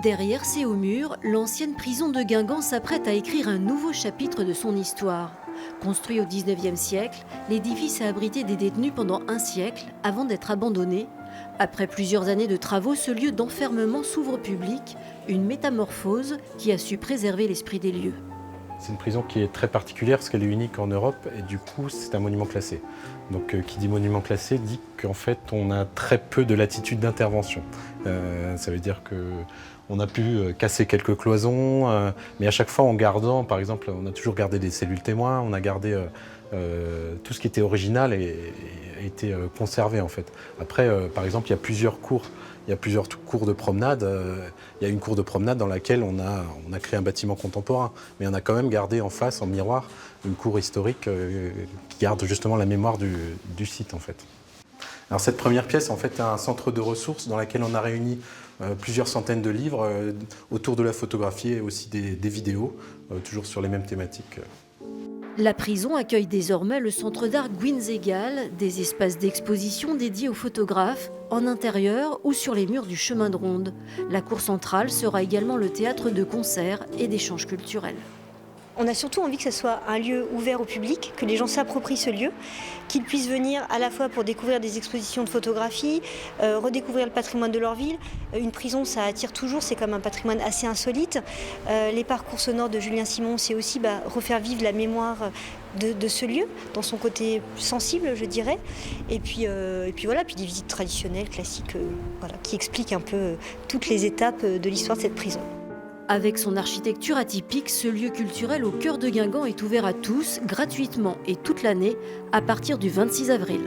Derrière ces hauts murs, l'ancienne prison de Guingamp s'apprête à écrire un nouveau chapitre de son histoire. Construit au XIXe siècle, l'édifice a abrité des détenus pendant un siècle avant d'être abandonné. Après plusieurs années de travaux, ce lieu d'enfermement s'ouvre au public, une métamorphose qui a su préserver l'esprit des lieux. C'est une prison qui est très particulière parce qu'elle est unique en Europe et du coup c'est un monument classé. Donc qui dit monument classé dit qu'en fait on a très peu de latitude d'intervention. Ça veut dire qu'on a pu casser quelques cloisons, mais à chaque fois en gardant, par exemple, on a toujours gardé des cellules témoins, on a gardé tout ce qui était original et a été conservé en fait. Après, par exemple, il y a plusieurs cours. Il y a plusieurs cours de promenade. Il y a une cour de promenade dans laquelle on a créé un bâtiment contemporain. Mais on a quand même gardé en face, en miroir, une cour historique qui garde justement la mémoire du site en fait. Alors cette première pièce en fait est un centre de ressources dans lequel on a réuni plusieurs centaines de livres autour de la photographie et aussi des vidéos, toujours sur les mêmes thématiques. La prison accueille désormais le centre d'art Guinzegal, des espaces d'exposition dédiés aux photographes, en intérieur ou sur les murs du chemin de ronde. La cour centrale sera également le théâtre de concerts et d'échanges culturels. On a surtout envie que ce soit un lieu ouvert au public, que les gens s'approprient ce lieu, qu'ils puissent venir à la fois pour découvrir des expositions de photographie, redécouvrir le patrimoine de leur ville. Une prison, ça attire toujours, c'est comme un patrimoine assez insolite. Les parcours sonores de Julien Simon, c'est aussi refaire vivre la mémoire de ce lieu, dans son côté sensible, je dirais. Et puis voilà, puis des visites traditionnelles, classiques, voilà, qui expliquent un peu toutes les étapes de l'histoire de cette prison. Avec son architecture atypique, ce lieu culturel au cœur de Guingamp est ouvert à tous, gratuitement et toute l'année, à partir du 26 avril.